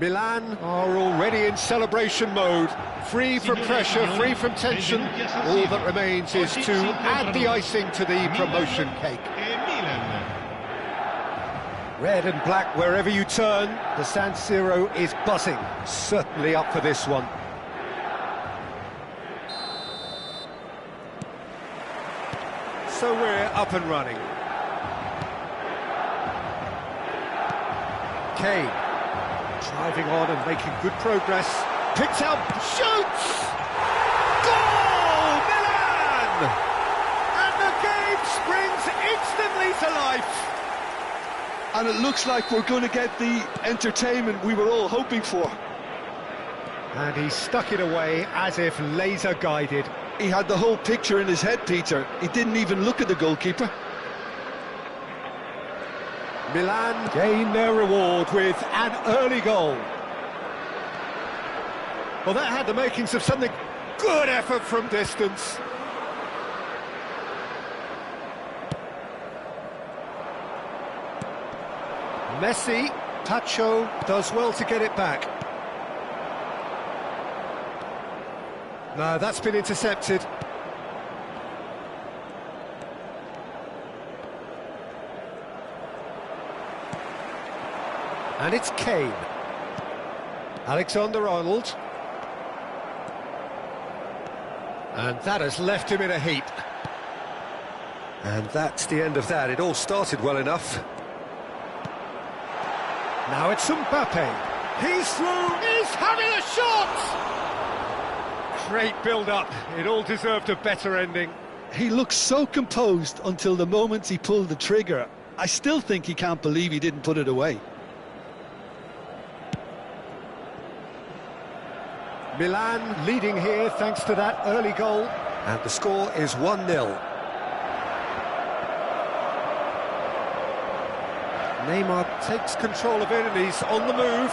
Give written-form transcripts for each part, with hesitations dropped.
Milan are already in celebration mode, free from pressure, free from tension. All that remains is to add the icing to the promotion cake. Red and black wherever you turn, the San Siro is buzzing, certainly up for this one. So we're up and running. Kane, driving on and making good progress. Picks out, shoots! Goal! Milan! And the game springs instantly to life. And it looks like we're going to get the entertainment we were all hoping for. And he stuck it away as if laser-guided. He had the whole picture in his head, Peter. He didn't even look at the goalkeeper. Milan gain their reward with an early goal. Well, that had the makings of something. Good effort from distance. Messi, Tacho does well to get it back. No, that's been intercepted. And it's Kane. Alexander-Arnold. And that has left him in a heap. And that's the end of that. It all started well enough. Now it's Mbappe. He's through. He's having a shot! Great build-up. It all deserved a better ending. He looked so composed until the moment he pulled the trigger. I still think he can't believe he didn't put it away. Milan leading here thanks to that early goal. And the score is 1-0. Neymar takes control of it and he's on the move.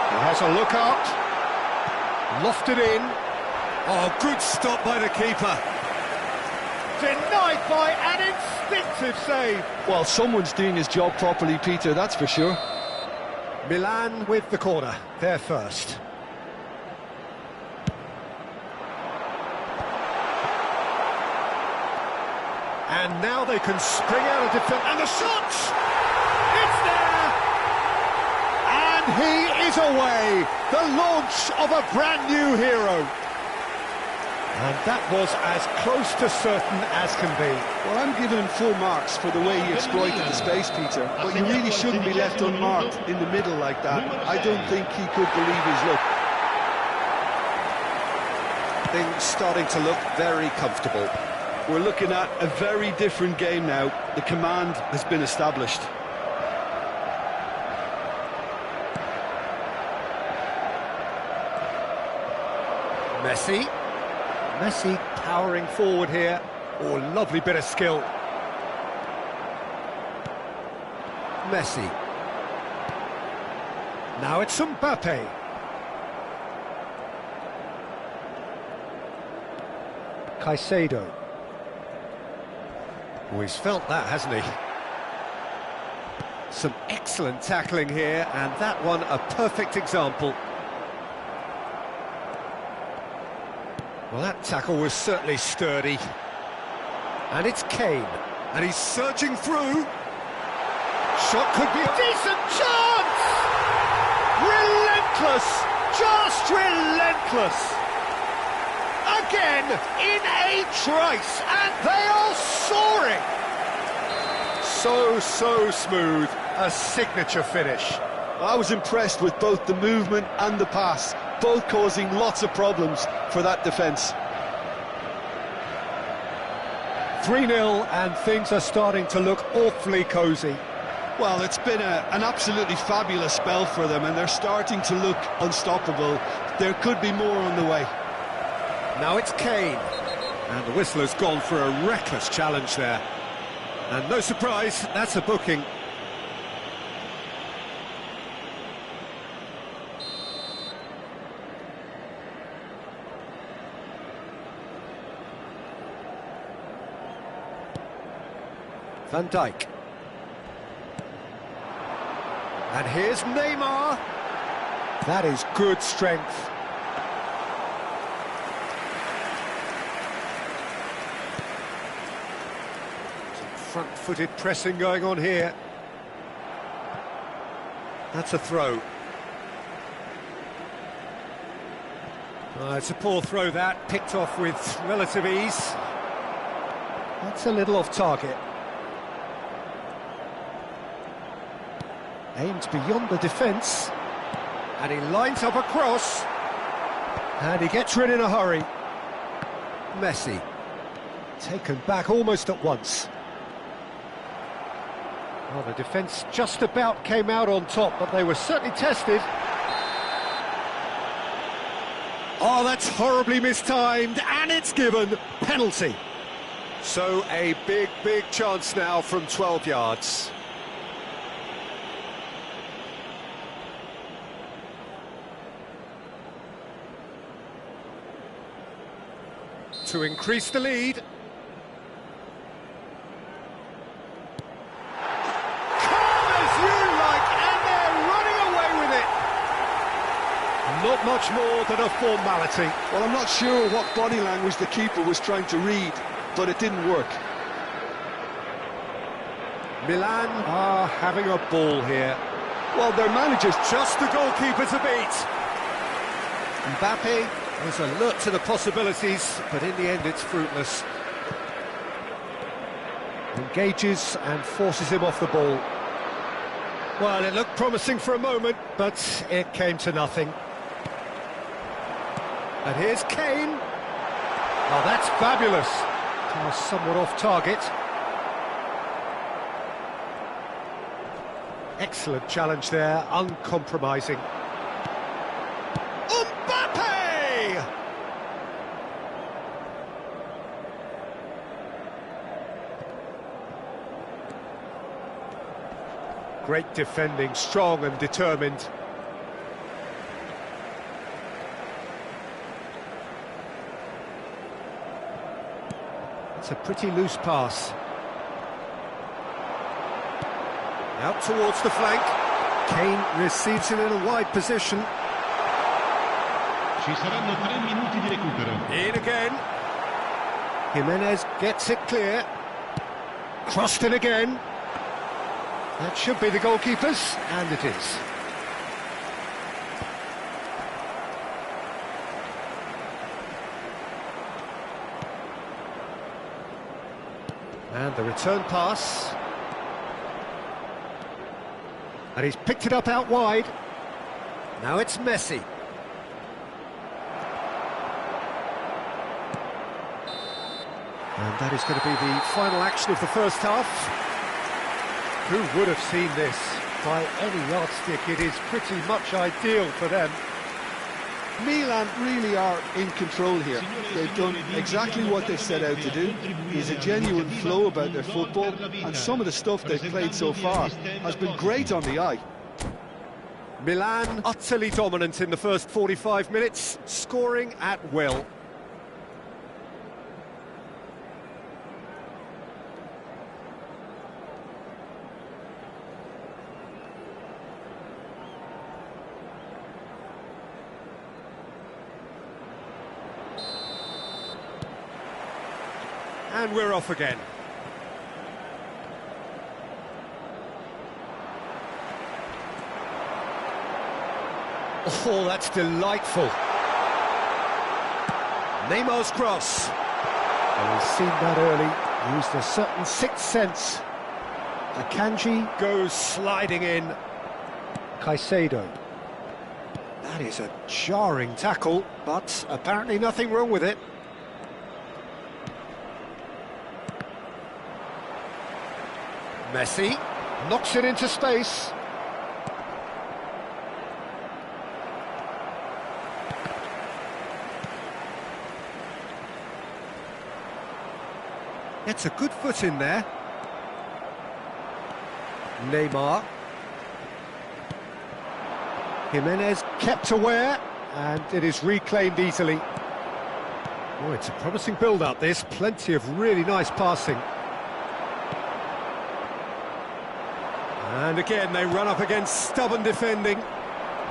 He has a look up. Lofted in. Oh, good stop by the keeper. Denied by an instinctive save. Well, someone's doing his job properly, Peter, that's for sure. Milan with the corner, they're first. And now they can spring out of defence. And the shot! It's there! And he is away! The launch of a brand new hero. And that was as close to certain as can be. Well, I'm giving him full marks for the way he exploited the space, Peter. But you really shouldn't be left unmarked in the middle like that. I don't think he could believe his luck. Things starting to look very comfortable. We're looking at a very different game now. The command has been established. Messi. Messi powering forward here. Oh, lovely bit of skill. Messi. Now it's Mbappe. Caicedo. Oh, he's felt that, hasn't he? Some excellent tackling here, and that one a perfect example. Well, that tackle was certainly sturdy. And it's Kane. And he's surging through. Shot could be a decent chance! Relentless! Just relentless! Again, in a trice, and they are soaring! So smooth. A signature finish. I was impressed with both the movement and the pass, both causing lots of problems for that defence. 3-0 and things are starting to look awfully cosy. Well, it's been an absolutely fabulous spell for them and they're starting to look unstoppable. There could be more on the way. Now it's Kane. And the whistler's gone for a reckless challenge there. And no surprise, that's a booking. Van Dijk. And here's Neymar. That is good strength. Some front-footed pressing going on here. That's a throw. It's a poor throw that, picked off with relative ease. That's a little off target. Aimed beyond the defence. And he lines up a cross. And he gets rid in a hurry. Messi. Taken back almost at once. Well, the defence just about came out on top, but they were certainly tested. Oh, that's horribly mistimed, and it's given. Penalty. So a big, big chance now from 12 yards. To increase the lead. Calm as you like, and they're running away with it. Not much more than a formality. Well, I'm not sure what body language the keeper was trying to read, but it didn't work. Milan are having a ball here. Well, their manager's just the goalkeeper to beat. Mbappe was alert to the possibilities, but in the end it's fruitless. Engages and forces him off the ball. Well, it looked promising for a moment, but it came to nothing. And here's Kane. Oh, that's fabulous. Somewhat off target. Excellent challenge there, uncompromising. Mbappe! Great defending, strong and determined. It's a pretty loose pass. Out towards the flank. Kane receives it in a wide position. Ci saranno 3 minuti di recupero. In again. Jimenez gets it clear. Crossed in again. That should be the goalkeeper's, and it is. And the return pass. And he's picked it up out wide. Now it's Messi. And that is going to be the final action of the first half. Who would have seen this? By any yardstick, it is pretty much ideal for them. Milan really are in control here. They've done exactly what they've set out to do. There's a genuine flow about their football, and some of the stuff they've played so far has been great on the eye. Milan utterly dominant in the first 45 minutes, scoring at will. And we're off again. Oh, that's delightful. Neymar's cross. Well, he's seen that early, used a certain sixth sense. Akanji goes sliding in. Caicedo. That is a jarring tackle, but apparently nothing wrong with it. Messi knocks it into space. It's a good foot in there. Neymar. Jimenez kept aware, and it is reclaimed easily. Oh, it's a promising build-up, this. Plenty of really nice passing. And again, they run up against stubborn defending.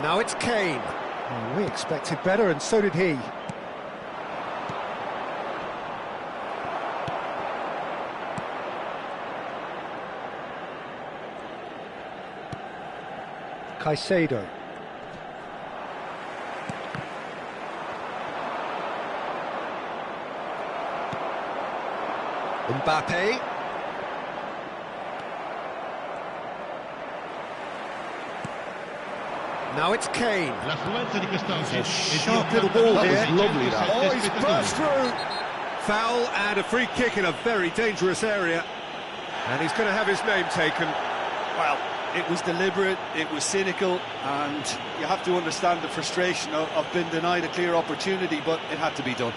Now it's Kane. Oh, we expected better, and so did he. Caicedo. Mbappe. Now it's Kane. A sharp little ball here. That was lovely, that. Oh, he's burst through. Foul and a free kick in a very dangerous area. And he's going to have his name taken. Well, it was deliberate, it was cynical, and you have to understand the frustration of being denied a clear opportunity, but it had to be done.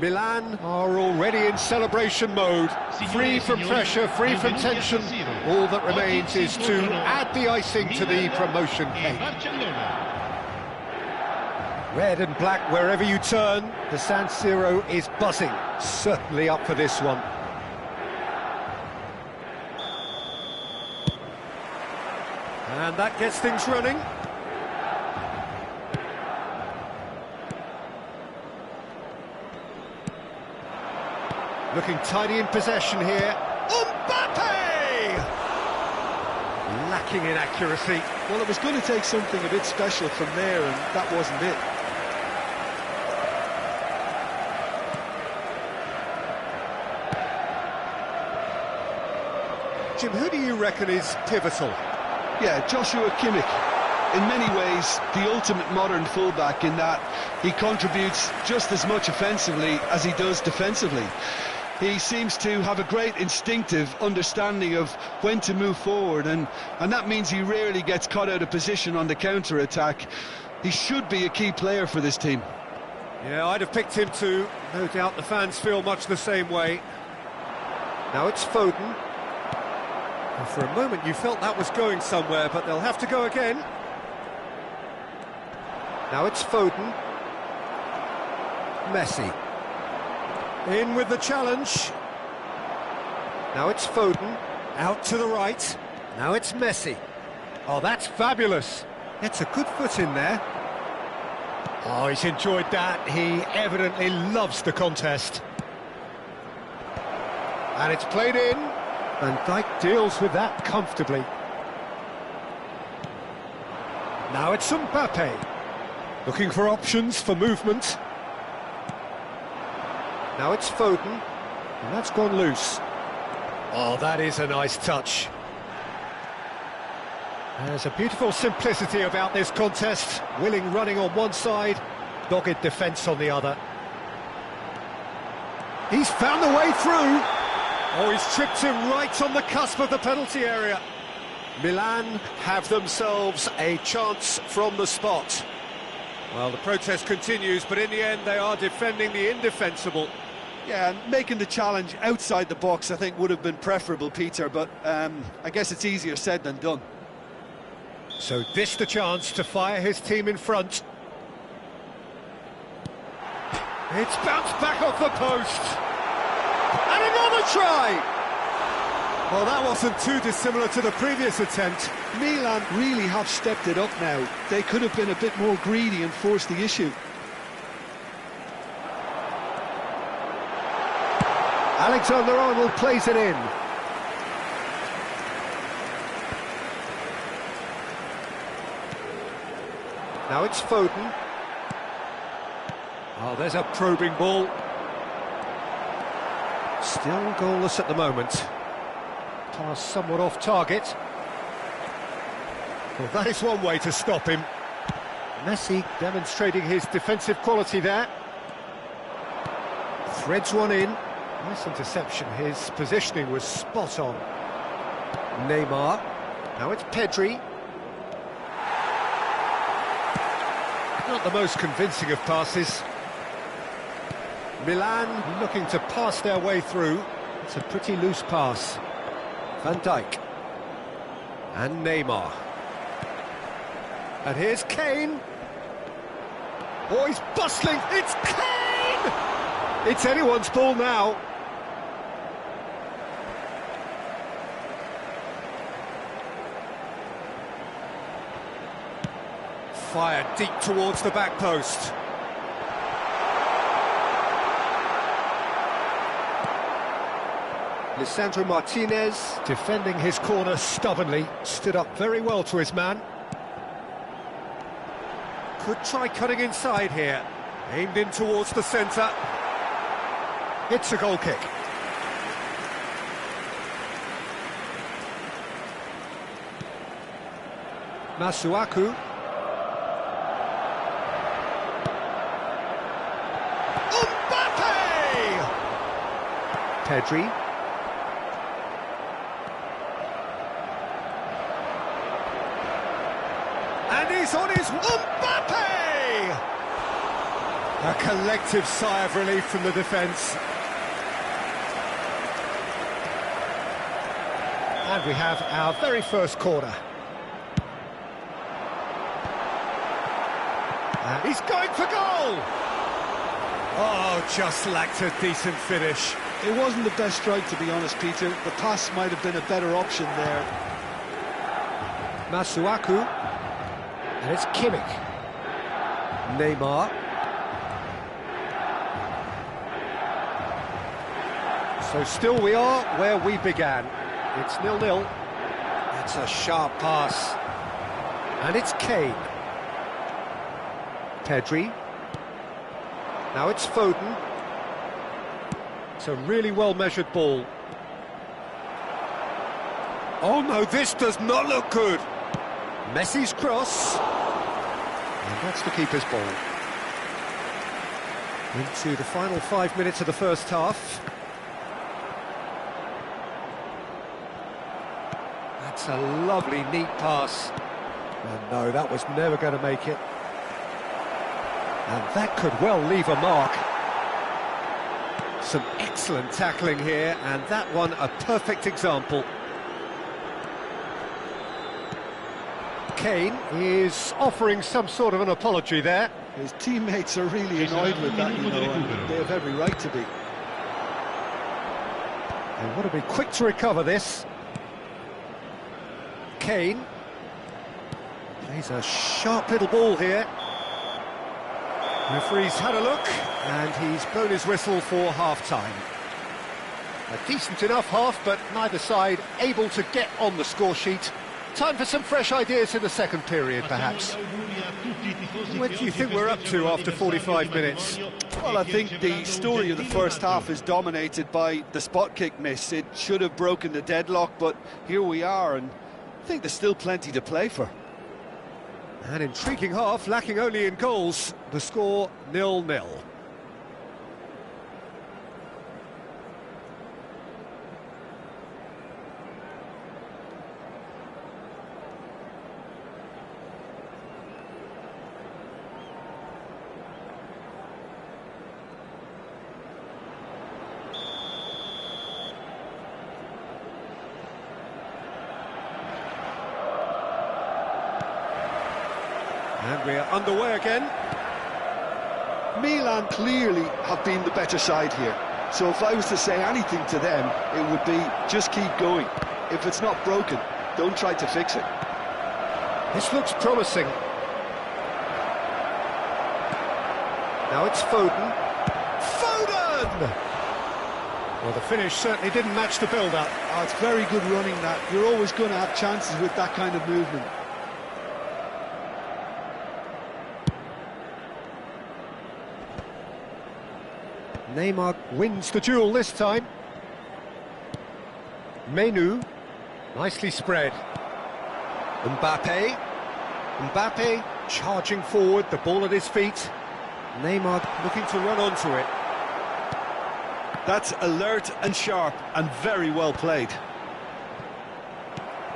Milan are already in celebration mode, free from pressure, free from tension. All that remains is to add the icing to the promotion cake. Red and black wherever you turn, the San Siro is buzzing, certainly up for this one. And that gets things running. Looking tidy in possession here. Mbappe! Lacking in accuracy. Well, it was going to take something a bit special from there, and that wasn't it. Jim, who do you reckon is pivotal? Yeah, Joshua Kimmich. In many ways, the ultimate modern fullback in that he contributes just as much offensively as he does defensively. He seems to have a great instinctive understanding of when to move forward, and that means he rarely gets caught out of position on the counter-attack. He should be a key player for this team. Yeah, I'd have picked him too. No doubt the fans feel much the same way. Now it's Foden. And for a moment you felt that was going somewhere, but they'll have to go again. Now it's Foden. Messi. In with the challenge. Now it's Foden. Out to the right. Now it's Messi. Oh, that's fabulous. It's a good foot in there. Oh, he's enjoyed that. He evidently loves the contest. And it's played in. Van Dijk deals with that comfortably. Now it's Mbappe. Looking for options for movement. Now it's Foden. And that's gone loose. Oh, that is a nice touch. There's a beautiful simplicity about this contest. Willing running on one side, dogged defence on the other. He's found the way through. Oh, he's tripped him right on the cusp of the penalty area. Milan have themselves a chance from the spot. Well, the protest continues, but in the end they are defending the indefensible. Yeah, and making the challenge outside the box I think would have been preferable, Peter, but I guess it's easier said than done. So this the chance to fire his team in front. It's bounced back off the post. And another try! Well, that wasn't too dissimilar to the previous attempt. Milan really have stepped it up now. They could have been a bit more greedy and forced the issue. Alexander-Arnold plays it in. Now it's Foden. Oh, there's a probing ball. Still goalless at the moment. Pass somewhat off target. Well, that is one way to stop him. Messi demonstrating his defensive quality there. Threads one in. Nice interception. His positioning was spot on. Neymar. Now it's Pedri. Not the most convincing of passes. Milan looking to pass their way through. It's a pretty loose pass. Van Dijk. And Neymar. And here's Kane. Oh, he's bustling. It's Kane! It's anyone's ball now. Fired deep towards the back post. Lisandro Martinez, defending his corner stubbornly, stood up very well to his man. Could try cutting inside here. Aimed in towards the centre. It's a goal kick. Masuaku. Mbappe! Pedri. And he's on his Mbappe! A collective sigh of relief from the defence. And we have our very first corner. And he's going for goal! Oh, just lacked a decent finish. It wasn't the best strike, to be honest, Peter. The pass might have been a better option there. Masuaku. And it's Kimmich. Neymar. So still we are where we began. It's 0-0. That's a sharp pass. And it's Kane. Pedri. Now it's Foden. It's a really well-measured ball. Oh no, this does not look good. Messi's cross. And that's the keeper's ball. Into the final 5 minutes of the first half. That's a lovely, neat pass. And no, that was never going to make it. And that could well leave a mark. Some excellent tackling here, and that one a perfect example. Kane is offering some sort of an apology there. His teammates are really annoyed with that, you know, and they have every right to be. They want to be quick to recover this. Kane plays a sharp little ball here. Referee's had a look, and he's blown his whistle for half-time. A decent enough half, but neither side able to get on the score sheet. Time for some fresh ideas in the second period, perhaps. What do you think we're up to after 45 minutes? Well, I think the story of the first half is dominated by the spot kick miss. It should have broken the deadlock, but here we are, and I think there's still plenty to play for. An intriguing half, lacking only in goals. The score 0-0. And we're underway again. Milan clearly have been the better side here. So if I was to say anything to them, it would be just keep going. If it's not broken, don't try to fix it. This looks promising. Now it's Foden. Foden! Well, the finish certainly didn't match the build-up. Oh, it's very good running, that. You're always going to have chances with that kind of movement. Neymar wins the duel this time. Menu, nicely spread. Mbappe charging forward, the ball at his feet. Neymar looking to run onto it. That's alert and sharp and very well played.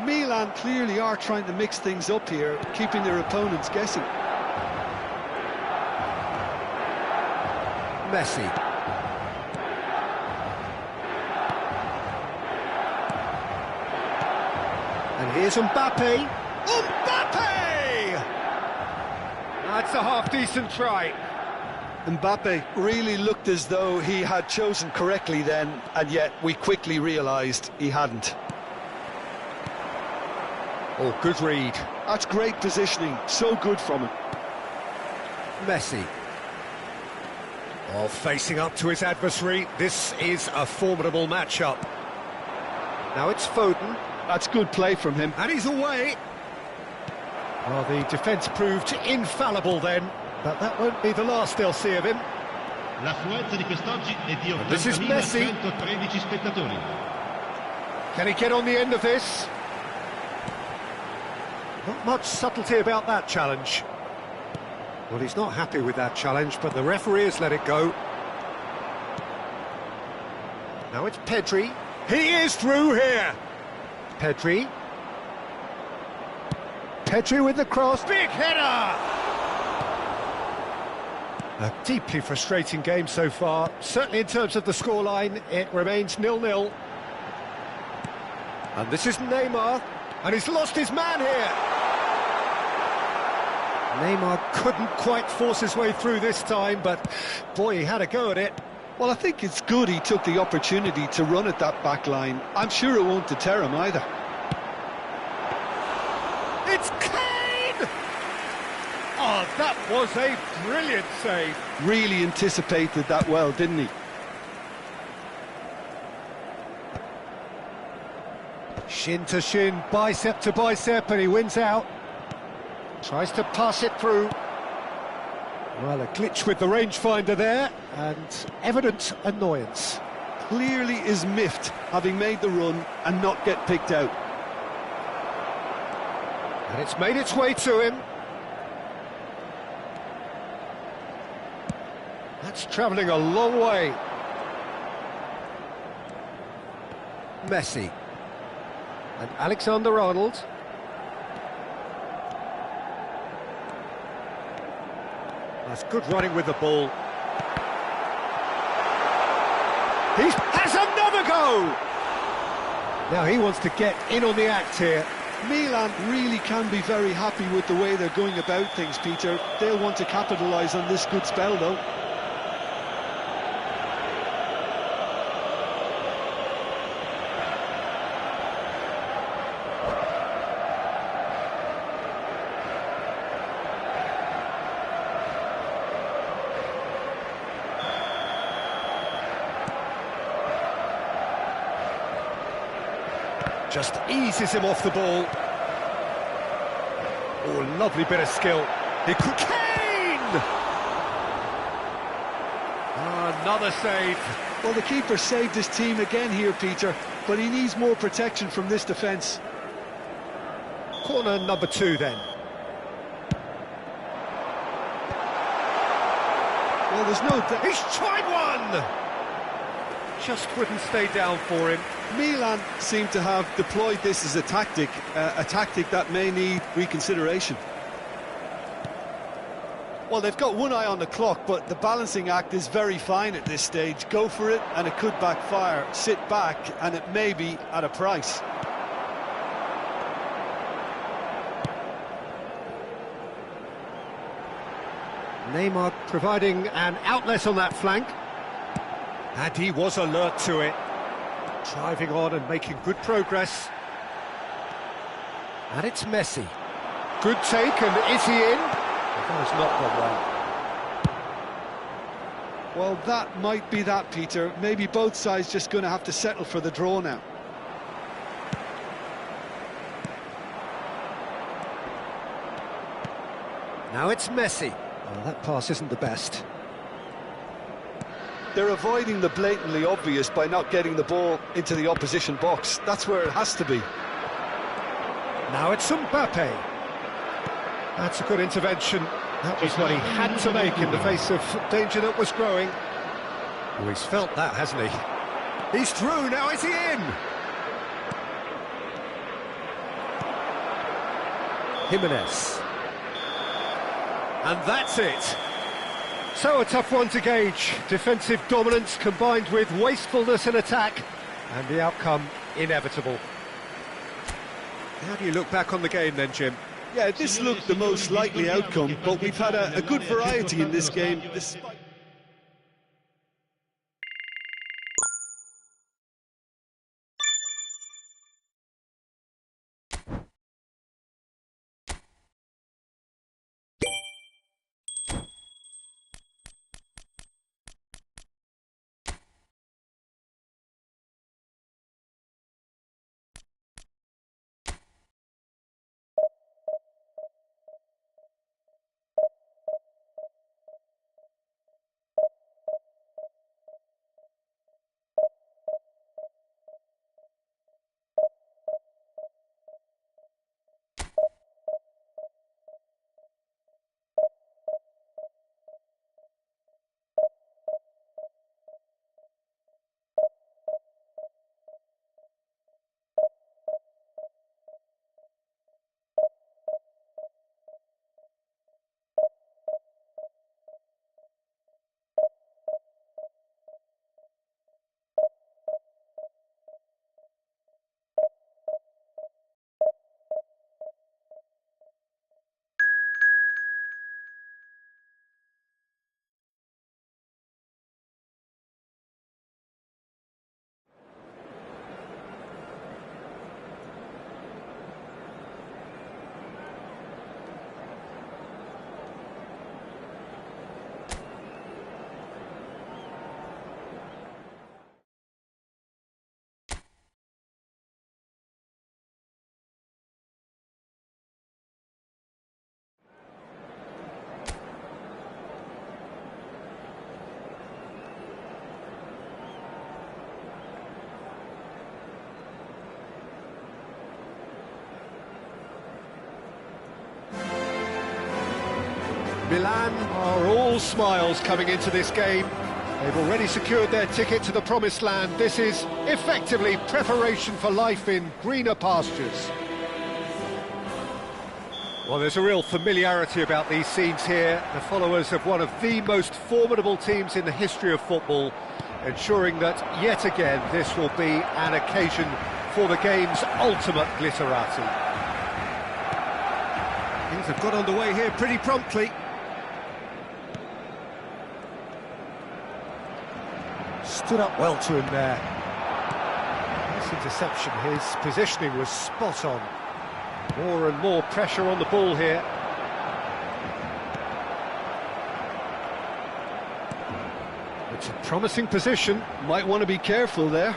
Milan clearly are trying to mix things up here, keeping their opponents guessing. Messi. And here's Mbappe. Mbappe! That's a half-decent try. Mbappe really looked as though he had chosen correctly then, and yet we quickly realised he hadn't. Oh, good read. That's great positioning, so good from him. Messi. Oh, facing up to his adversary. This is a formidable matchup. Now it's Foden. That's good play from him. And he's away. Well, the defence proved infallible then, but that won't be the last they'll see of him. This is Messi. Can he get on the end of this? Not much subtlety about that challenge. Well, he's not happy with that challenge, but the referee has let it go. Now it's Pedri. He is through here. Pedri with the cross. Big header! A deeply frustrating game so far. Certainly in terms of the scoreline, it remains 0-0. And this is Neymar, and he's lost his man here. Neymar couldn't quite force his way through this time, but boy, he had a go at it. Well, I think it's good he took the opportunity to run at that back line. I'm sure it won't deter him either. It's Kane! Oh, that was a brilliant save. Really anticipated that well, didn't he? Shin to shin, bicep to bicep, and he wins out. Tries to pass it through. Well, a glitch with the rangefinder there, and evident annoyance. Clearly is miffed, having made the run and not get picked out. And it's made its way to him. That's travelling a long way. Messi. And Alexander-Arnold. That's good running with the ball. He has another go! Now he wants to get in on the act here. Milan really can be very happy with the way they're going about things, Peter. They'll want to capitalise on this good spell, though. Just eases him off the ball. Oh, lovely bit of skill. He could... Kane! Another save. Well, the keeper saved his team again here, Peter, but he needs more protection from this defence. Corner number 2 then. Well, there's no... He's tried one! Just wouldn't stay down for him. Milan seem to have deployed this as a tactic that may need reconsideration. Well, they've got one eye on the clock, but the balancing act is very fine at this stage. Go for it, and it could backfire. Sit back, and it may be at a price. Neymar providing an outlet on that flank. And he was alert to it. Driving on and making good progress. And it's Messi. Good take, and is he in? That has not gone well. Well, that might be that, Peter. Maybe both sides just going to have to settle for the draw now. Now it's Messi. Well, that pass isn't the best. They're avoiding the blatantly obvious by not getting the ball into the opposition box. That's where it has to be. Now it's Mbappe. That's a good intervention. That was what he had to make in the face of danger that was growing. Oh, he's felt that, hasn't he? He's through, now is he in? Jimenez. And that's it. So a tough one to gauge. Defensive dominance combined with wastefulness in attack, and the outcome inevitable. How do you look back on the game then, Jim? Yeah, this looked the most likely outcome, but we've had a good variety in this game. Milan are all smiles coming into this game. They've already secured their ticket to the promised land. This is effectively preparation for life in greener pastures. Well, there's a real familiarity about these scenes here. The followers of one of the most formidable teams in the history of football, ensuring that yet again this will be an occasion for the game's ultimate glitterati. have got underway here pretty promptly. Stood up well to him there. Nice interception, his positioning was spot on. More and more pressure on the ball here. It's a promising position. Might want to be careful there.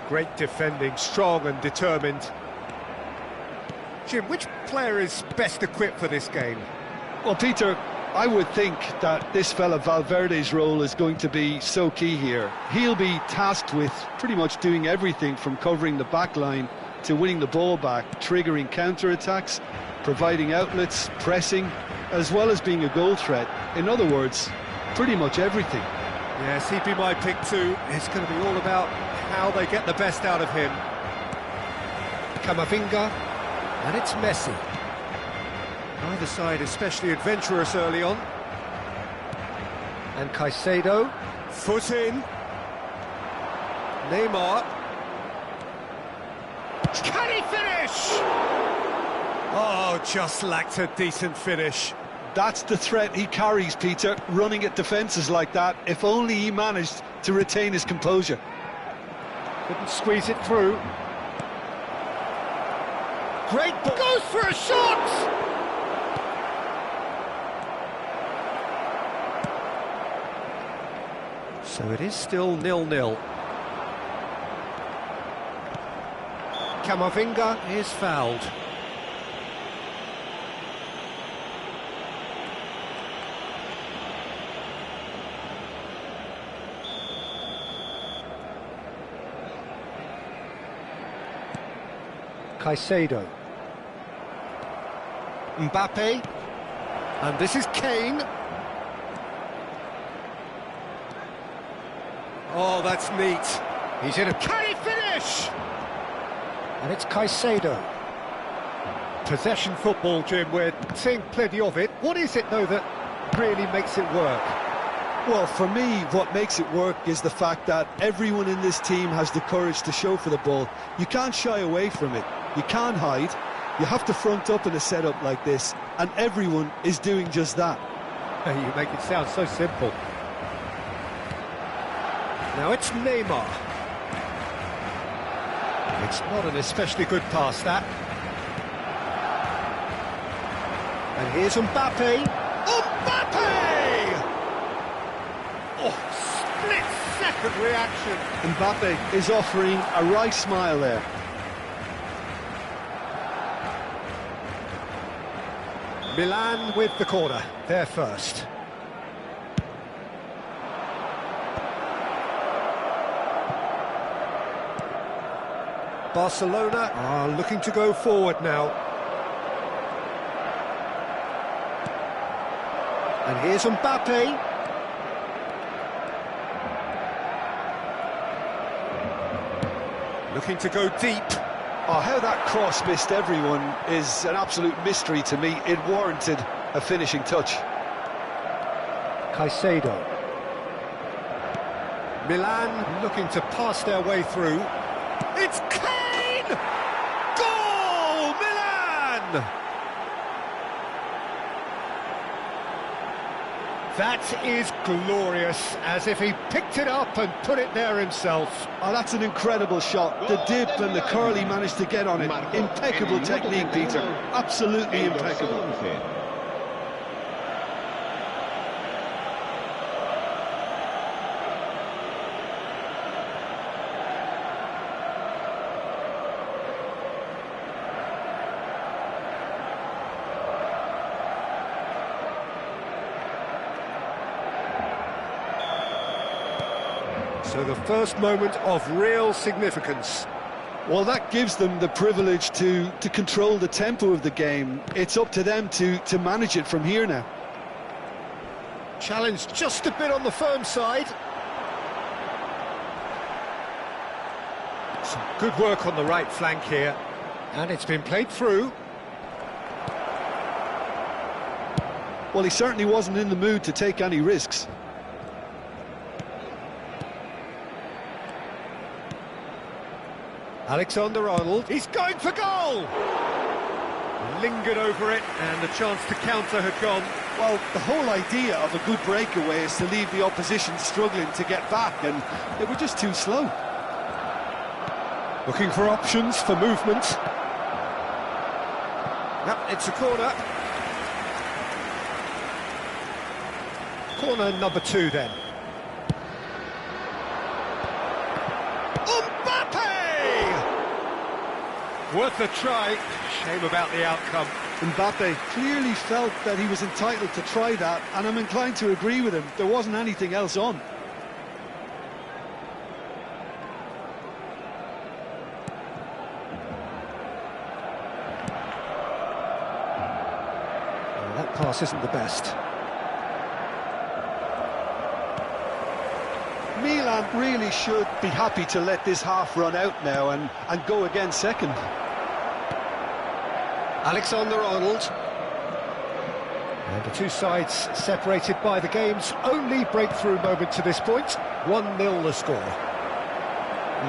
Great defending, strong and determined. Jim, which player is best equipped for this game? Well, Peter, I would think that this fella Valverde's role is going to be so key here. He'll be tasked with pretty much doing everything from covering the back line to winning the ball back, triggering counter-attacks, providing outlets, pressing, as well as being a goal threat. In other words, pretty much everything. Yes, he'd be my pick too. It's going to be all about how they get the best out of him. Camavinga, and it's Messi. Either side especially adventurous early on. And Caicedo, foot in. Neymar. Can he finish? Oh, just lacked a decent finish. That's the threat he carries, Peter, running at defences like that. If only he managed to retain his composure. Couldn't squeeze it through. Great ball. Goes for a shot! So it is still 0-0. Camavinga is fouled. Caicedo. Mbappe. And this is Kane. Oh, that's neat. He's in a... Can he finish? And it's Caicedo. Possession football, Jim, we're seeing plenty of it. What is it, though, that really makes it work? Well, for me, what makes it work is the fact that everyone in this team has the courage to show for the ball. You can't shy away from it. You can't hide. You have to front up in a setup like this, and everyone is doing just that. You make it sound so simple. Now it's Neymar. It's not an especially good pass, that. And here's Mbappe. Mbappe! Oh, split-second reaction. Mbappe is offering a wry smile there. Milan with the corner, they're first. Barcelona are looking to go forward now. And here's Mbappe. Looking to go deep. Oh, how that cross missed everyone is an absolute mystery to me. It warranted a finishing touch. Caicedo. Milan looking to pass their way through. It's Kane! Goal! Milan! That is glorious, as if he picked it up and put it there himself. Oh, that's an incredible shot. The dip and the curl he managed to get on it. Impeccable technique, Peter. Absolutely impeccable. So the first moment of real significance. Well, that gives them the privilege to control the tempo of the game. It's up to them to manage it from here now. Challenge just a bit on the firm side. Some good work on the right flank here. And it's been played through. Well, he certainly wasn't in the mood to take any risks. Alexander-Arnold, he's going for goal! Lingered over it, and the chance to counter had gone. Well, the whole idea of a good breakaway is to leave the opposition struggling to get back, and they were just too slow. Looking for options for movement. Yep, it's a corner. Corner number 2 then. Worth a try. Shame about the outcome. Mbappe clearly felt that he was entitled to try that, and I'm inclined to agree with him. There wasn't anything else on. Well, that pass isn't the best. Milan really should be happy to let this half run out now and go again second. Alexander-Arnold. And the two sides separated by the game's only breakthrough moment to this point. 1-0 the score.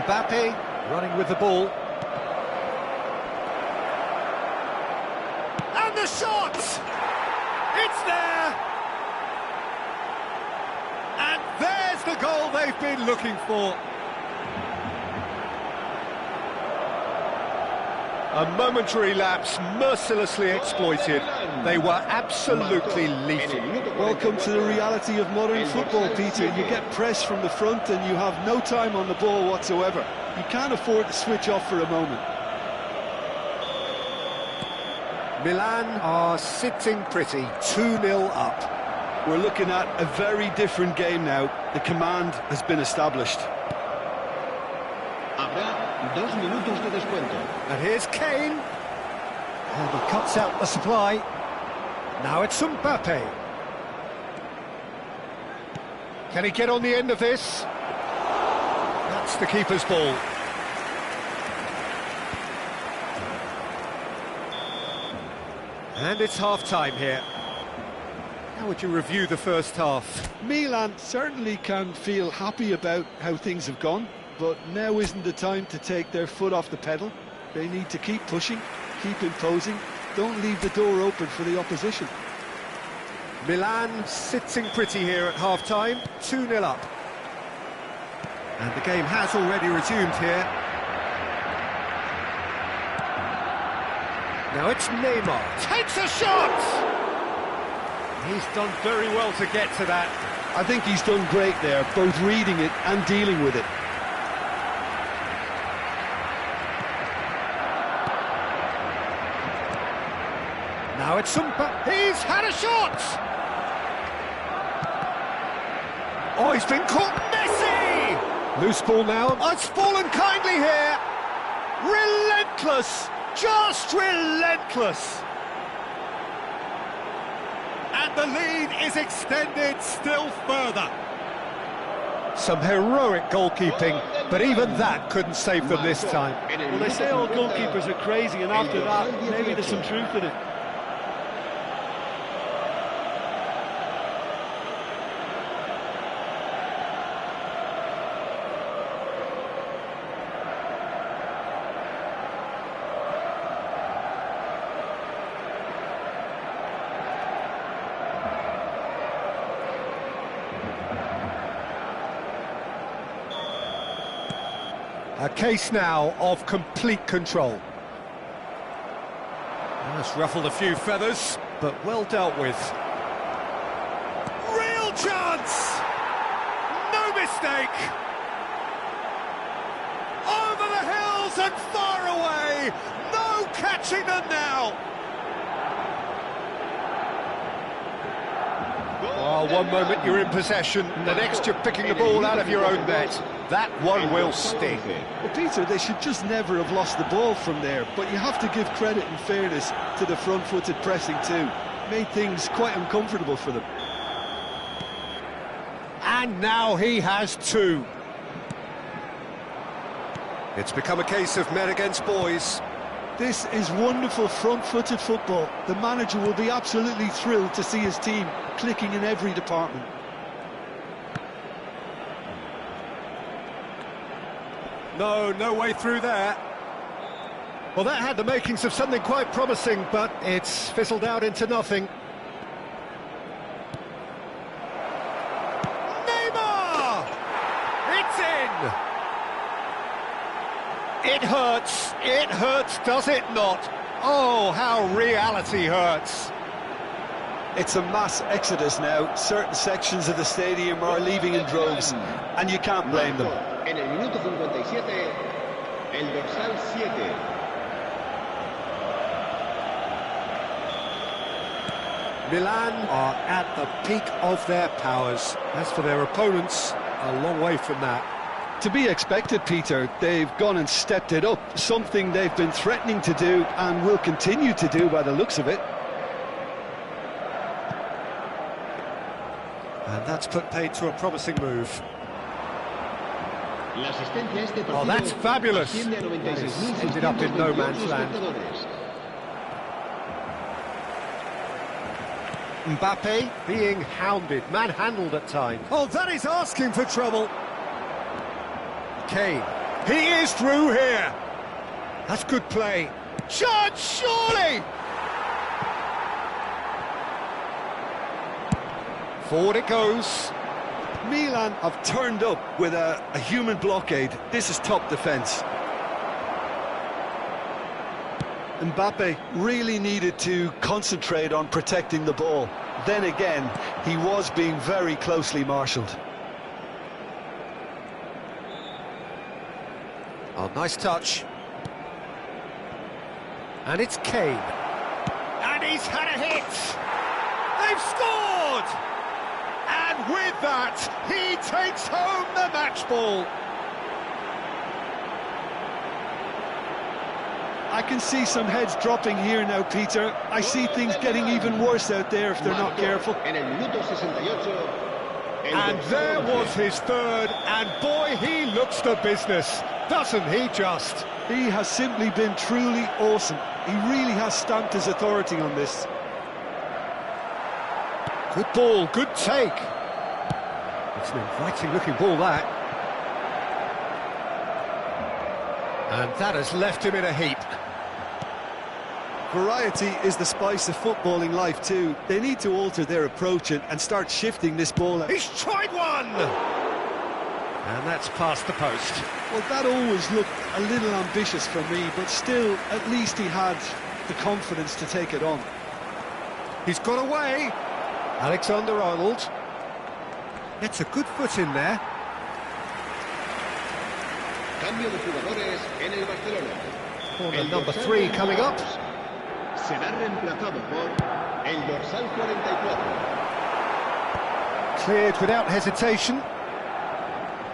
Mbappe running with the ball. And the shot! It's there! And there's the goal they've been looking for. A momentary lapse, mercilessly exploited. They were absolutely lethal. Welcome to the reality of modern football, Peter. You get pressed from the front and you have no time on the ball whatsoever. You can't afford to switch off for a moment. Milan are sitting pretty, 2-0 up. We're looking at a very different game now. The command has been established. And here's Kane. And he cuts out the supply. Now it's Mbappe. Can he get on the end of this? That's the keeper's ball. And it's half-time here. How would you review the first half? Milan certainly can feel happy about how things have gone, but now isn't the time to take their foot off the pedal. They need to keep pushing, keep imposing, don't leave the door open for the opposition. Milan sitting pretty here at half-time, 2-0 up. And the game has already resumed here. Now it's Neymar, takes a shot! He's done very well to get to that. I think he's done great there, both reading it and dealing with it. Now it's Mbappe. He's had a shot! Oh, he's been caught. Messi! Loose ball now. Oh, it's fallen kindly here. Relentless. Just relentless. And the lead is extended still further. Some heroic goalkeeping, but even that couldn't save them this time. Well, they say all goalkeepers are crazy, and after that, maybe there's some truth in it. A case now of complete control. That's ruffled a few feathers, but well dealt with. Real chance! No mistake! Over the hills and far away! No catching them now! Oh, one moment you're in possession, the next you're picking the ball out of your own net. That one will sting. Well, Peter, they should just never have lost the ball from there, but you have to give credit and fairness to the front-footed pressing too. Made things quite uncomfortable for them. And now he has two. It's become a case of men against boys. This is wonderful front-footed football. The manager will be absolutely thrilled to see his team clicking in every department. No way through there. Well, that had the makings of something quite promising, but it's fizzled out into nothing. Neymar! It's in! It hurts, does it not? Oh, how reality hurts. It's a mass exodus now. Certain sections of the stadium are leaving in droves, and you can't blame them. En el minuto 57, el dorsal 7. Milan are at the peak of their powers. As for their opponents, a long way from that. To be expected, Peter. They've gone and stepped it up, something they've been threatening to do and will continue to do by the looks of it. And that's put paid to a promising move. La asistencia a este partido Oh, that's fabulous. asciende a 96.628 Ended up in no man's land. espectadores. Mbappe being hounded, manhandled at times. Oh, that is asking for trouble. Kane, he is through here. That's good play. Chance, surely! Forward it goes. Milan have turned up with a human blockade. This is top defence. Mbappe really needed to concentrate on protecting the ball. Then again, he was being very closely marshalled. Oh, nice touch. And it's Kane. And he's had a hit. They've scored! And with that, he takes home the match ball. I can see some heads dropping here now, Peter. I see things getting even worse out there if they're not careful. En el minuto 68, el And dorsal there 11. was his third, and boy, he looks the business, doesn't he just? He has simply been truly awesome. He really has stamped his authority on this. Good ball, good take. It's an inviting-looking ball, that. And that has left him in a heap. Variety is the spice of footballing life too. They need to alter their approach and start shifting this ball out. He's tried one! And that's past the post. Well, that always looked a little ambitious for me, but still, at least he had the confidence to take it on. He's got away. Alexander-Arnold. Gets a good foot in there. Cambio de jugadores en el Barcelona. Corner El number dorsal 3 coming up. será reemplazado por el dorsal 44. Cleared without hesitation.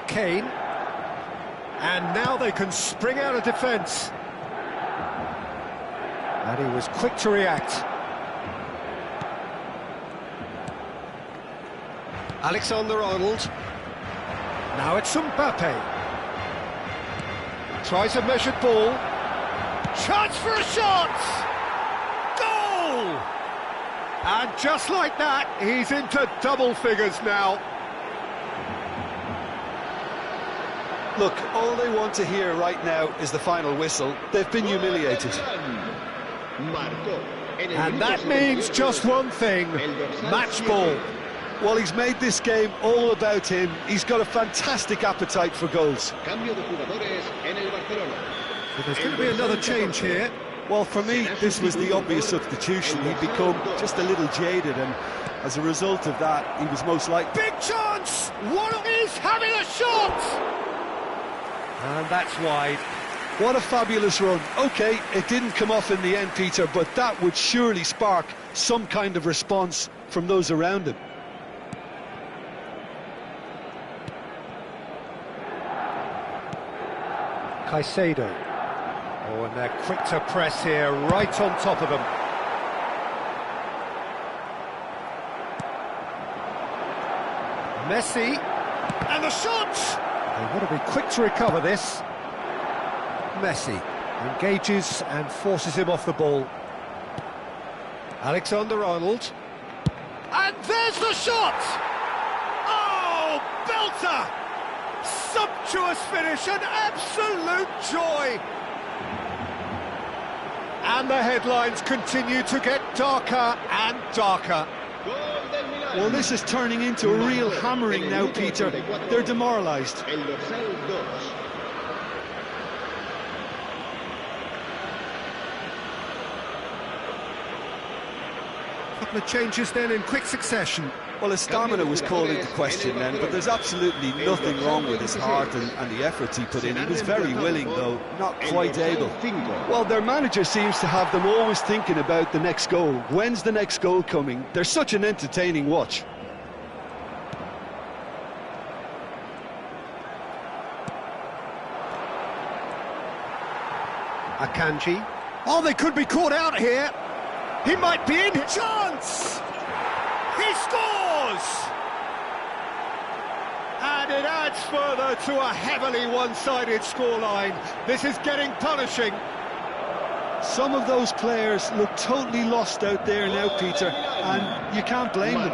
Kane. And now they can spring out of defence. And he was quick to react. Alexander-Arnold. Now it's Mbappe. Tries a measured ball. Chance for a shot! Goal! And just like that, he's into double figures now. Look, all they want to hear right now is the final whistle. They've been humiliated. Marcó en el And minuto that means 78, just one thing, el dorsal match 7. ball. Well, he's made this game all about him. He's got a fantastic appetite for goals. Cambio de jugadores en el Barcelona. But there's going to be another change here. Well, for me, this was the obvious substitution. He'd become just a little jaded, and as a result of that, he was most likely... Big chance! One is having a shot! And that's wide. What a fabulous run. OK, it didn't come off in the end, Peter, but that would surely spark some kind of response from those around him. Caicedo. Oh, and they're quick to press here, right on top of them. Messi. And the shot! They've got to be quick to recover this. Messi engages and forces him off the ball. Alexander-Arnold. And there's the shot! Oh, belter! Sumptuous finish, an absolute joy! And the headlines continue to get darker and darker. Well, this is turning into a real hammering now, Peter. They're demoralised. El dorsal 2. Couple of changes then in quick succession. Well, his stamina was called into question then, but there's absolutely nothing wrong with his heart and the efforts he put in. He was very willing, though, not quite able. Well, their manager seems to have them always thinking about the next goal. When's the next goal coming? They're such an entertaining watch. Akanji. Oh, they could be caught out here. He might be in. Chance! He scores! And it adds further to a heavily one-sided scoreline. This is getting punishing. Some of those players look totally lost out there now, Peter, and you can't blame them.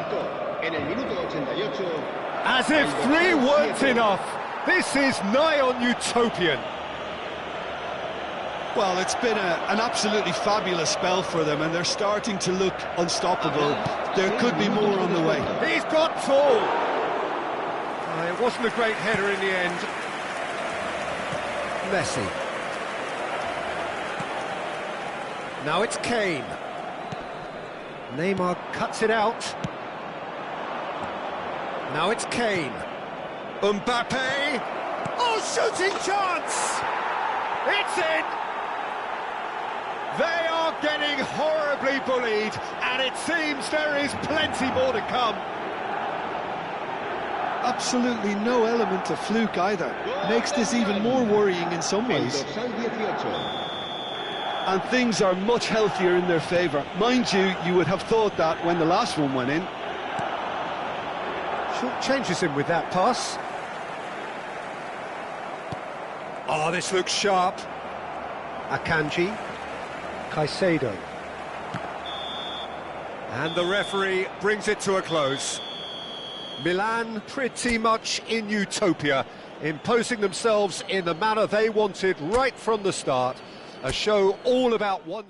As if 3 weren't enough. This is nigh on utopian. Well, it's been an absolutely fabulous spell for them, and they're starting to look unstoppable. There could be more on the way. He's got tall. It wasn't a great header in the end. Messi. Now it's Kane. Neymar cuts it out. Now it's Kane. Mbappe. Oh, shooting chance! It's in! They are getting horribly bullied, and it seems there is plenty more to come. Absolutely no element of fluke either. Makes this even more worrying in some ways. And things are much healthier in their favour. Mind you, you would have thought that when the last one went in. Short changes him with that pass. Oh, this looks sharp. Akanji. Caicedo. And the referee brings it to a close. Milan pretty much in utopia, imposing themselves in the manner they wanted right from the start. A show all about one...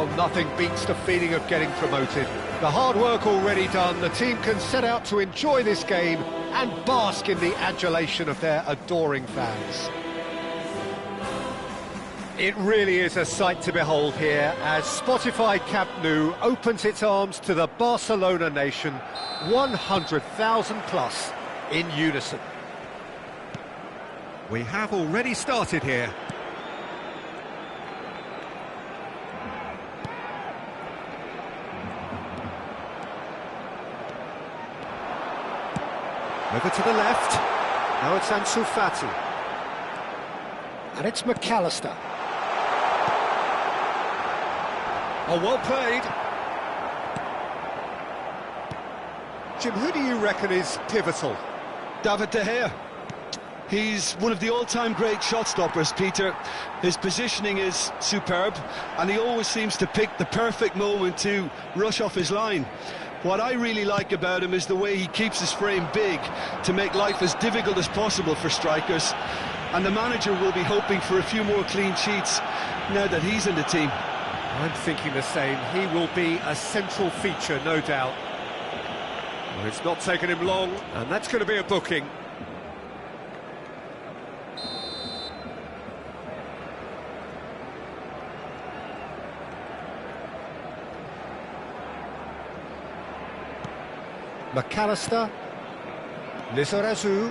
Well, nothing beats the feeling of getting promoted. The hard work already done, the team can set out to enjoy this game and bask in the adulation of their adoring fans. It really is a sight to behold here as Spotify Camp Nou opens its arms to the Barcelona nation, 100,000 plus in unison. We have already started here. Over to the left. Now it's Ansu Fati. And it's McAllister. Oh, well played. Jim, who do you reckon is pivotal? David De Gea. He's one of the all-time great shot stoppers, Peter. His positioning is superb, and he always seems to pick the perfect moment to rush off his line. What I really like about him is the way he keeps his frame big to make life as difficult as possible for strikers. And the manager will be hoping for a few more clean sheets now that he's in the team. I'm thinking the same. He will be a central feature, no doubt. Well, it's not taken him long, and that's going to be a booking. McAllister, Lizarazu.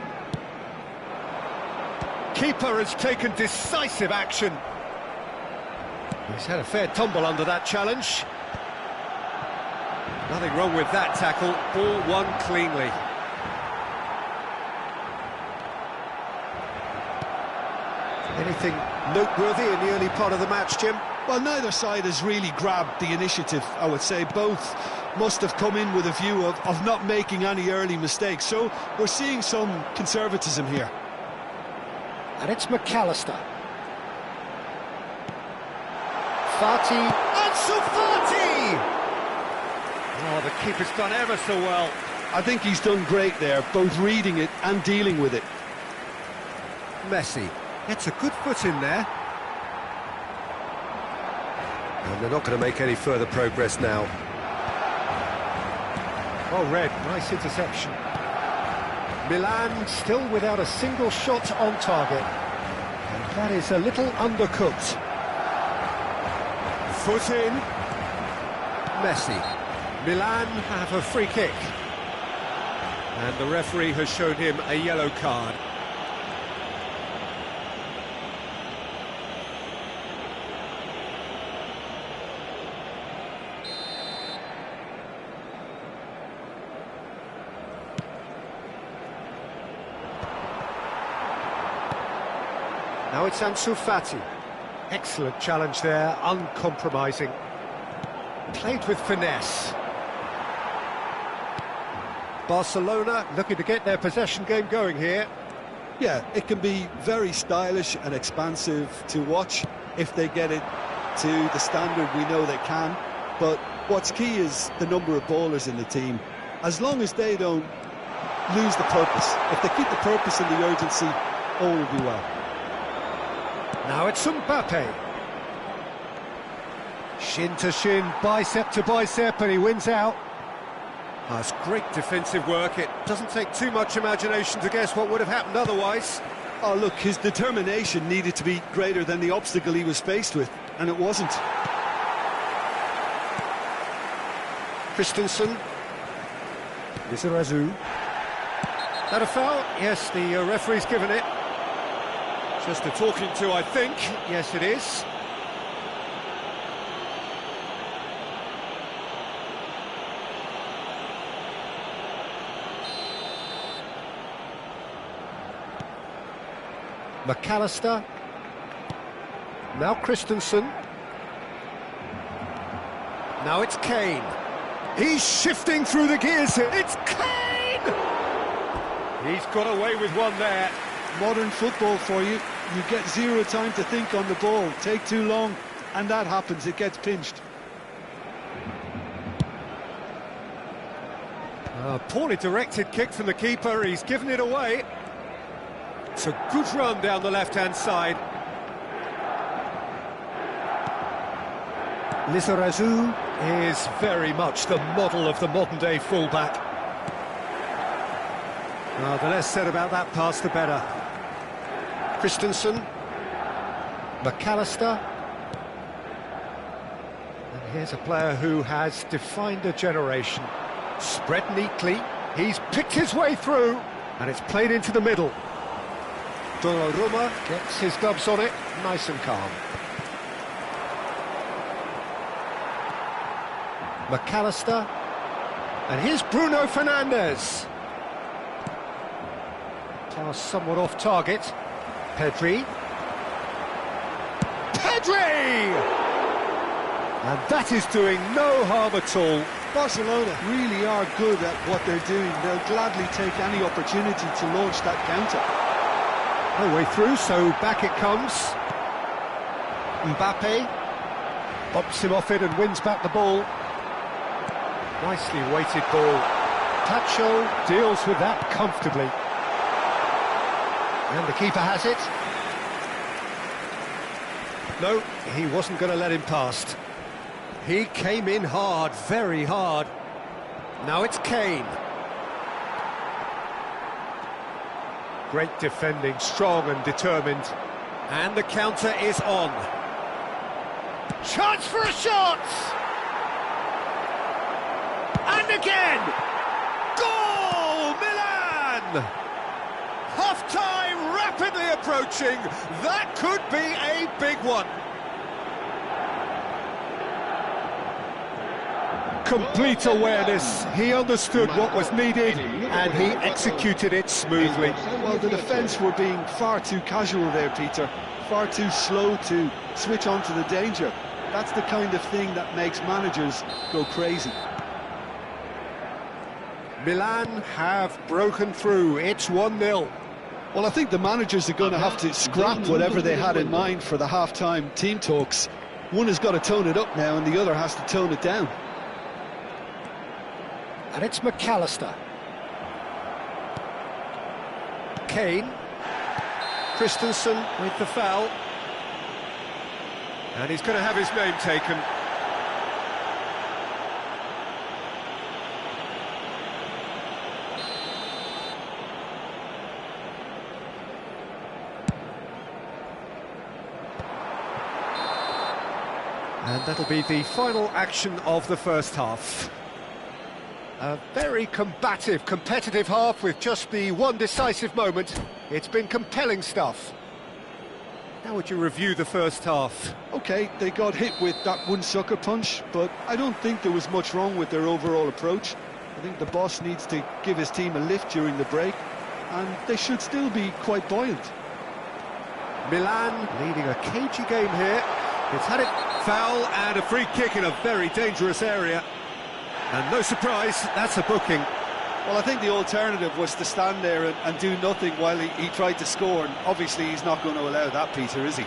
Keeper has taken decisive action. He's had a fair tumble under that challenge. Nothing wrong with that tackle, ball won cleanly. Anything noteworthy in the early part of the match, Jim? Well, neither side has really grabbed the initiative, I would say. Both must have come in with a view of not making any early mistakes. So we're seeing some conservatism here. And it's McAllister. Fati. Ansu Fati! Oh, the keeper's done ever so well. I think he's done great there, both reading it and dealing with it. Messi gets a good foot in there. And they're not going to make any further progress now. Well read, nice interception. Milan still without a single shot on target. And that is a little undercooked. Foot in. Messi. Milan have a free kick. And the referee has shown him a yellow card. Now it's Ansu Fati. Excellent challenge there, uncompromising. Played with finesse. Barcelona looking to get their possession game going here. Yeah, it can be very stylish and expansive to watch if they get it to the standard we know they can. But what's key is the number of ballers in the team. As long as they don't lose the purpose, if they keep the purpose and the urgency, all will be well. Now it's Mbappe. Shin to shin, bicep to bicep, and he wins out. That's great defensive work. It doesn't take too much imagination to guess what would have happened otherwise. Oh, look, his determination needed to be greater than the obstacle he was faced with, and it wasn't. Christensen. Lizarazu. That a foul? Yes, the referee's given it. Just a talking to, I think. Yes, it is. McAllister. Now Christensen. Now it's Kane. He's shifting through the gears here. It's Kane! He's got away with one there. Modern football for you. You get zero time to think on the ball. Take too long, and that happens. It gets pinched. Poorly directed kick from the keeper. He's given it away. It's a good run down the left-hand side. Lizarazu is very much the model of the modern-day fullback. Well, the less said about that pass, the better. Christensen, McAllister. And here's a player who has defined a generation. Spread neatly, he's picked his way through, and it's played into the middle. Donnarumma gets his gloves on it, nice and calm. McAllister, and here's Bruno Fernandes. Pass somewhat off target. Pedri. And that is doing no harm at all. Barcelona really are good at what they're doing. They'll gladly take any opportunity to launch that counter. No way through, so back it comes. Mbappe bops him off it and wins back the ball. Nicely weighted ball. Tacho deals with that comfortably. And the keeper has it. No, he wasn't going to let him past. He came in hard, very hard. Now it's Kane. Great defending, strong and determined. And the counter is on. Chance for a shot! And again! Goal! Milan! Half-time rapidly approaching. That could be a big one. Complete awareness. He understood what was needed and he executed it smoothly. Well, the defence were being far too casual there, Peter. Far too slow to switch on to the danger. That's the kind of thing that makes managers go crazy. Milan have broken through. It's 1-0. Well, I think the managers are going to have to scrap whatever they had in mind for the half-time team talks. One has got to tone it up now and the other has to tone it down. And it's McAllister. Kane. Christensen with the foul. And he's going to have his name taken. And that'll be the final action of the first half. A very combative, competitive half with just the one decisive moment. It's been compelling stuff. How would you review the first half? OK, they got hit with that one sucker punch, but I don't think there was much wrong with their overall approach. I think the boss needs to give his team a lift during the break, and they should still be quite buoyant. Milan leading a cagey game here. It's had it foul and a free kick in a very dangerous area. And no surprise, that's a booking. Well, I think the alternative was to stand there and do nothing while he tried to score, and obviously he's not going to allow that, Peter, is he?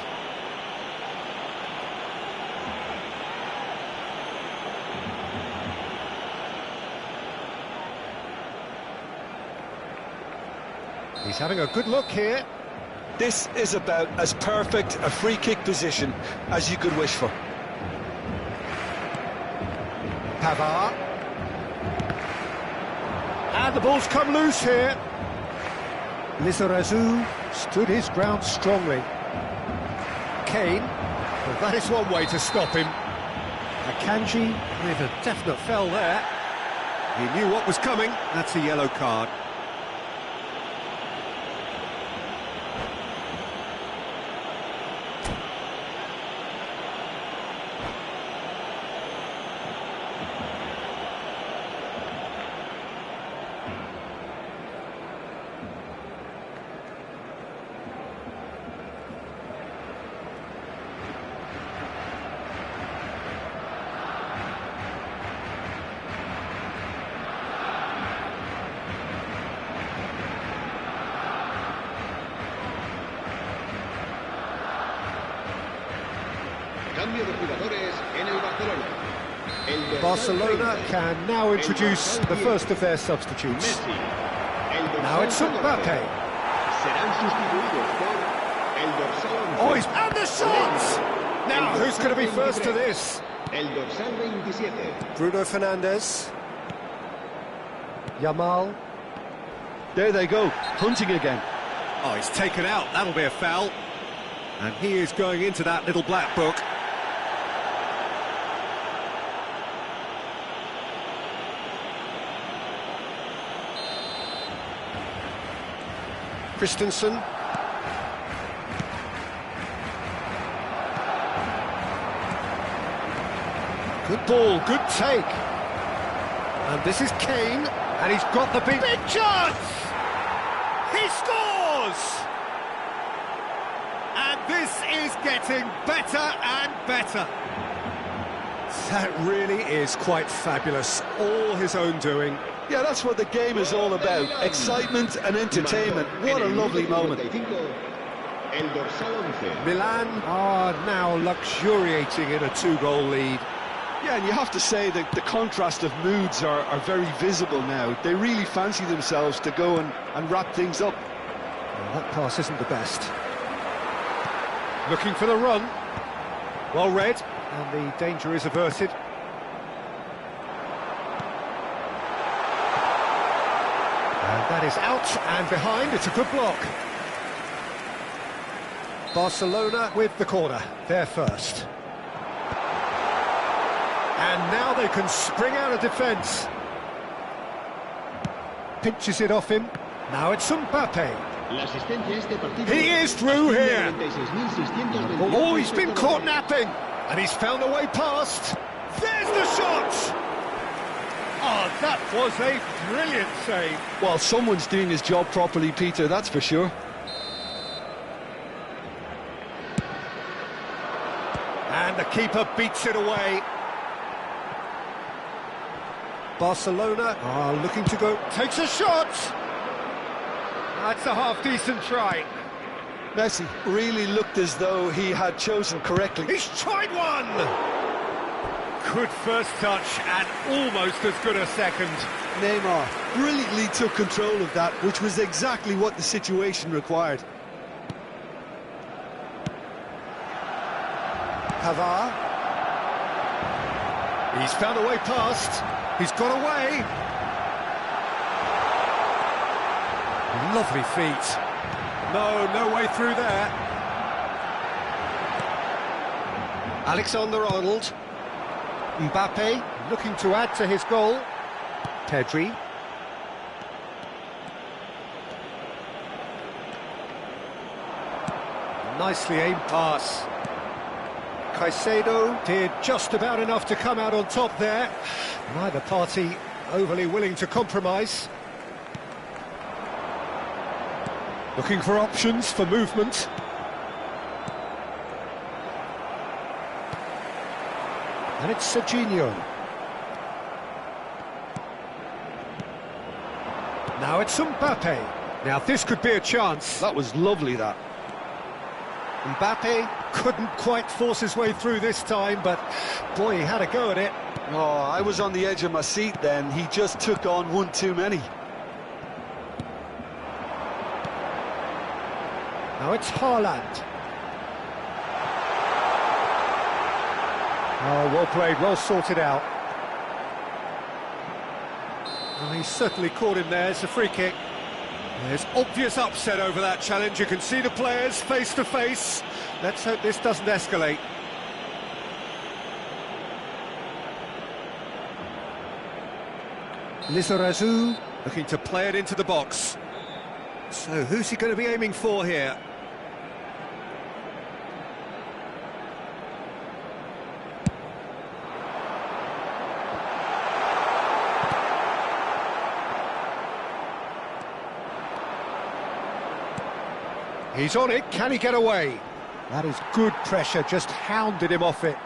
He's having a good look here. This is about as perfect a free kick position as you could wish for. Pavard. And the ball's come loose here. Lizarazu stood his ground strongly. Kane, well, that is one way to stop him. Akanji with a definite foul there. He knew what was coming, that's a yellow card. Cambio de jugadores en el Barcelona. Barcelona can now introduce the first of their substitutes. Now it's Mbappe. Serán sustituidos por el dorsal. Oh, and the shots! Now, who's going to be first to this? El dorsal 27. Bruno Fernandes. Yamal. There they go, hunting again. Oh, he's taken out. That'll be a foul. And he is going into that little black book. Christensen. Good ball, good take. And this is Kane, and he's got the big chance! He scores! And this is getting better and better. That really is quite fabulous. All his own doing. Yeah, that's what the game is all about. Excitement and entertainment. What a lovely moment. El dorsal 11. Milan are now luxuriating in a 2-goal lead. Yeah, and you have to say that the contrast of moods are very visible now. They really fancy themselves to go and wrap things up. Well, that pass isn't the best. Looking for the run. Well read, and the danger is averted. And that is out and behind. It's a good block. Barcelona with the corner. They're first. And now they can spring out of defence. Pinches it off him. Now it's Mbappe. He is through here. Oh, he's been caught napping. And he's found a way past. There's the shot! Oh, that was a brilliant save. Well, someone's doing his job properly, Peter, that's for sure. And the keeper beats it away. Barcelona are looking to go. Takes a shot! That's a half-decent try. Messi really looked as though he had chosen correctly. He's tried one! Good first touch and almost as good a second. Neymar brilliantly took control of that, which was exactly what the situation required. Pavard. He's found a way past. He's got away. Lovely feet. No way through there. Alexander-Arnold. Mbappe looking to add to his goal. Pedri. Nicely aimed pass. Caicedo did just about enough to come out on top there. Neither party overly willing to compromise. Looking for options for movement. And it's Serginho. Now it's Mbappe. Now this could be a chance. That was lovely, that. Mbappe couldn't quite force his way through this time, but boy, he had a go at it. Oh, I was on the edge of my seat then. He just took on one too many. Now it's Haaland. Oh, well played, well sorted out. Well, he certainly caught him there. It's a free kick. There's obvious upset over that challenge. You can see the players face to face. Let's hope this doesn't escalate. Lizarazu looking to play it into the box. So who's he going to be aiming for here? He's on it, can he get away? That is good pressure, just hounded him off it.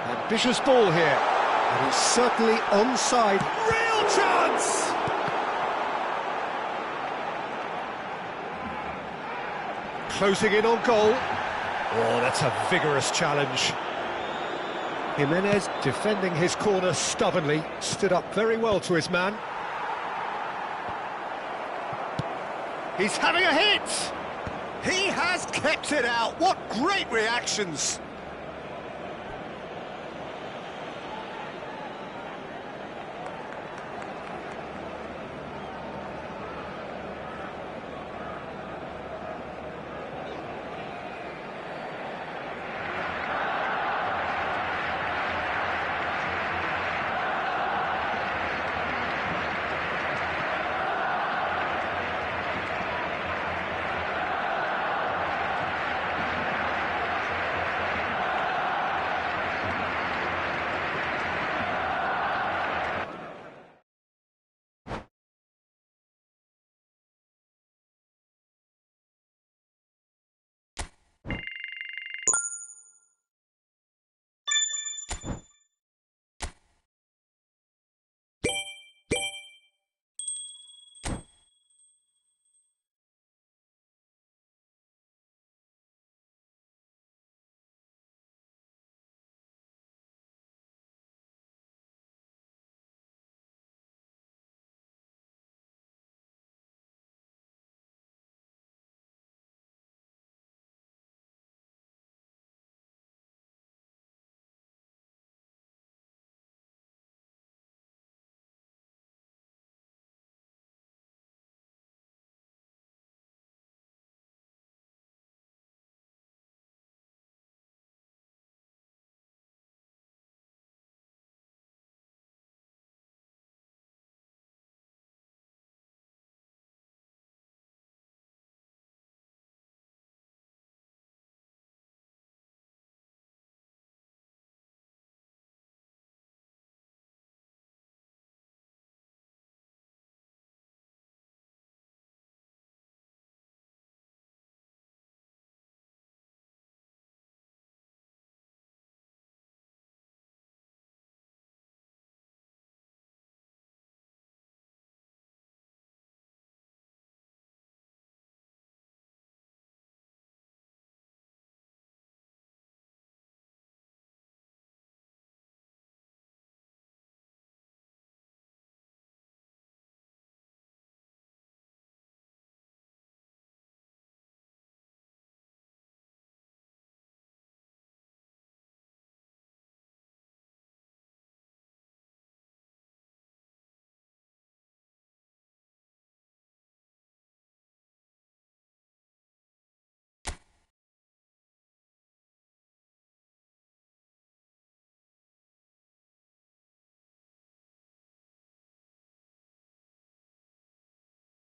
Ambitious ball here, and he's certainly onside. Real chance! Closing in on goal. Oh, that's a vigorous challenge. Jimenez defending his corner stubbornly, stood up very well to his man. He's having a hit! He has kept it out. What great reactions!